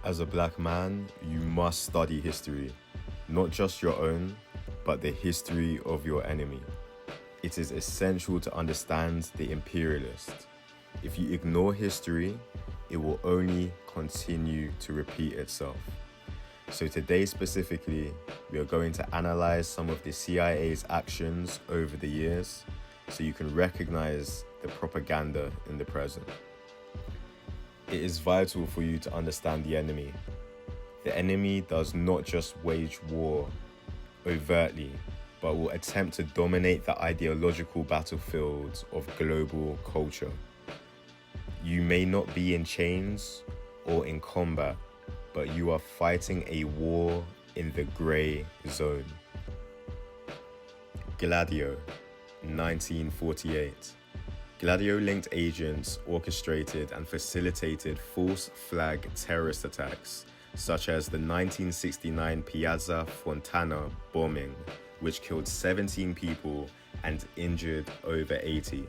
As a black man, you must study history, not just your own, but the history of your enemy. It is essential to understand the imperialist. If you ignore history, it will only continue to repeat itself. So today specifically, we are going to analyze some of the CIA's actions over the years so you can recognize the propaganda in the present. It is vital for you to understand the enemy. The enemy does not just wage war overtly, but will attempt to dominate the ideological battlefields of global culture. You may not be in chains or in combat, but you are fighting a war in the grey zone. Gladio, 1948. Gladio-linked agents orchestrated and facilitated false flag terrorist attacks, such as the 1969 Piazza Fontana bombing, which killed 17 people and injured over 80.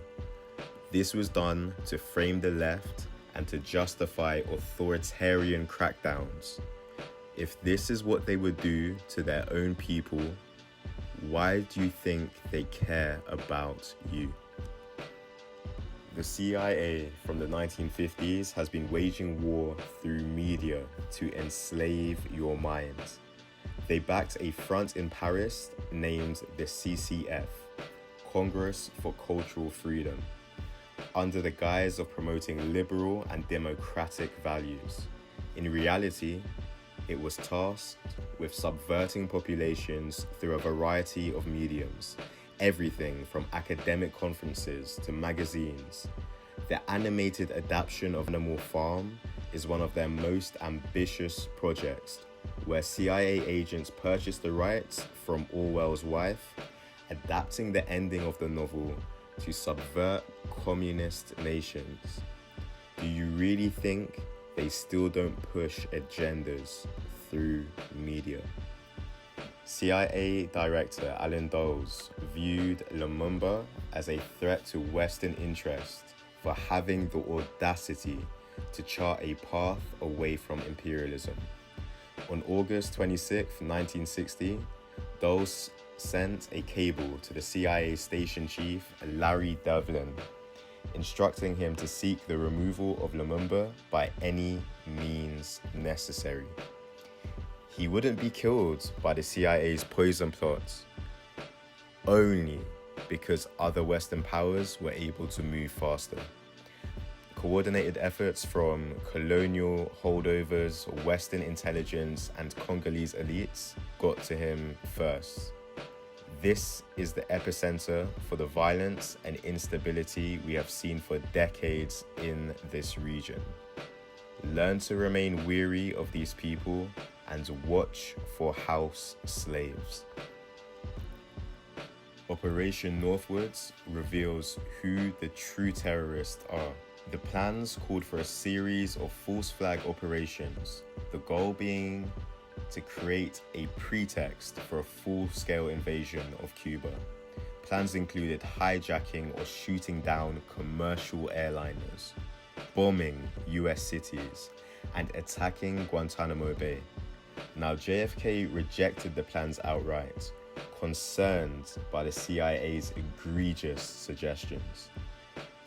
This was done to frame the left and to justify authoritarian crackdowns. If this is what they would do to their own people, why do you think they care about you? The CIA from the 1950s has been waging war through media to enslave your mind. They backed a front in Paris named the CCF, Congress for Cultural Freedom, under the guise of promoting liberal and democratic values. In reality, it was tasked with subverting populations through a variety of mediums, everything from academic conferences to magazines. The animated adaptation of Animal Farm is one of their most ambitious projects, where CIA agents purchased the rights from Orwell's wife, adapting the ending of the novel to subvert communist nations. Do you really think they still don't push agendas through media? CIA Director Alan Dulles viewed Lumumba as a threat to Western interest for having the audacity to chart a path away from imperialism. On August 26, 1960, Dulles sent a cable to the CIA station chief Larry Devlin, instructing him to seek the removal of Lumumba by any means necessary. He wouldn't be killed by the CIA's poison plots, only because other Western powers were able to move faster. Coordinated efforts from colonial holdovers, Western intelligence, and Congolese elites got to him first. This is the epicenter for the violence and instability we have seen for decades in this region. Learn to remain weary of these people and watch for house slaves. Operation Northwoods reveals who the true terrorists are. The plans called for a series of false flag operations, the goal being to create a pretext for a full-scale invasion of Cuba. Plans included hijacking or shooting down commercial airliners, bombing US cities, and attacking Guantanamo Bay. Now, JFK rejected the plans outright, concerned by the CIA's egregious suggestions.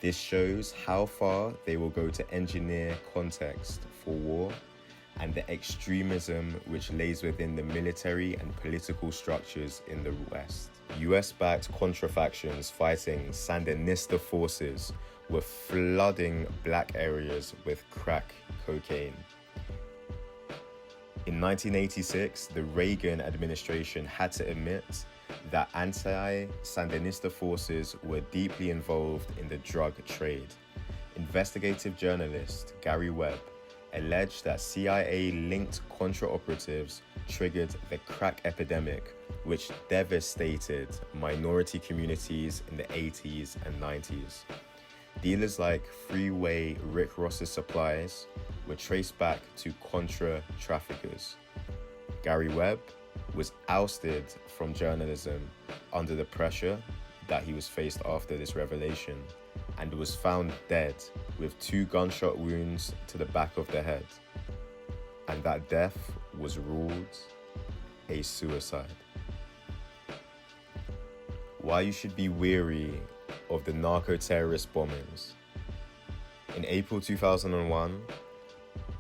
This shows how far they will go to engineer context for war and the extremism which lays within the military and political structures in the West. US-backed Contra factions fighting Sandinista forces were flooding black areas with crack cocaine. In 1986, the Reagan administration had to admit that anti-Sandinista forces were deeply involved in the drug trade. Investigative journalist Gary Webb alleged that CIA-linked Contra operatives triggered the crack epidemic, which devastated minority communities in the 80s and 90s. Dealers like Freeway Rick Ross's supplies were traced back to Contra traffickers. Gary Webb was ousted from journalism under the pressure that he was faced after this revelation, and was found dead with 2 gunshot wounds to the back of the head. and that death was ruled a suicide. Why you should be weary of the narco-terrorist bombings. In April 2001,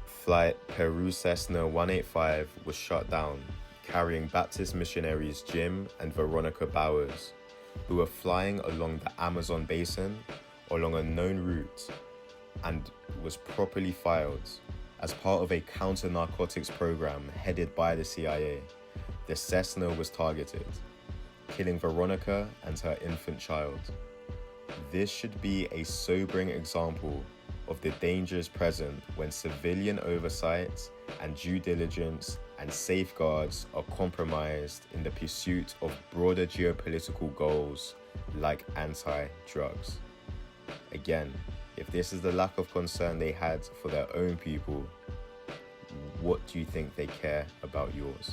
flight Peru Cessna 185 was shut down, carrying Baptist missionaries Jim and Veronica Bowers, who were flying along the Amazon basin along a known route and was properly filed as part of a counter-narcotics program headed by the CIA. The Cessna was targeted, killing Veronica and her infant child. This should be a sobering example of the dangers present when civilian oversight and due diligence and safeguards are compromised in the pursuit of broader geopolitical goals like anti-drugs. Again, if this is the lack of concern they had for their own people, what do you think they care about yours?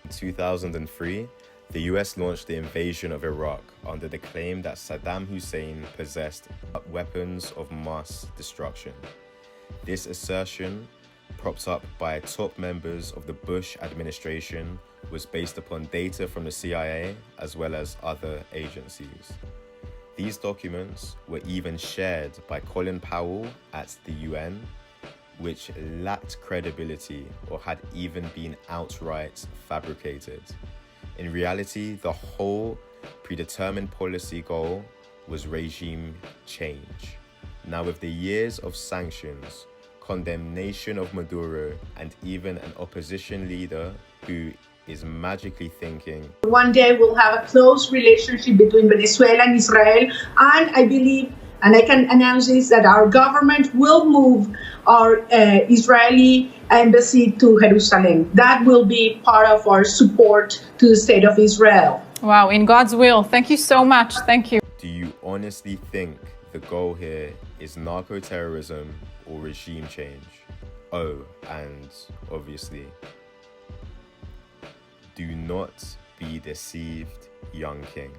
In 2003, the US launched the invasion of Iraq under the claim that Saddam Hussein possessed weapons of mass destruction. This assertion, propped up by top members of the Bush administration, was based upon data from the CIA as well as other agencies. These documents were even shared by Colin Powell at the UN, which lacked credibility or had even been outright fabricated. In reality, the whole predetermined policy goal was regime change. Now, with the years of sanctions, condemnation of Maduro, and even an opposition leader who is magically thinking, one day we'll have a close relationship between Venezuela and Israel, and I believe, and I can announce this, that our government will move our Israeli embassy to Jerusalem. That will be part of our support to the state of Israel. Wow, in God's will. Thank you so much. Thank you. do you honestly think the goal here is narco-terrorism or regime change? Oh, and obviously, do not be deceived, young king.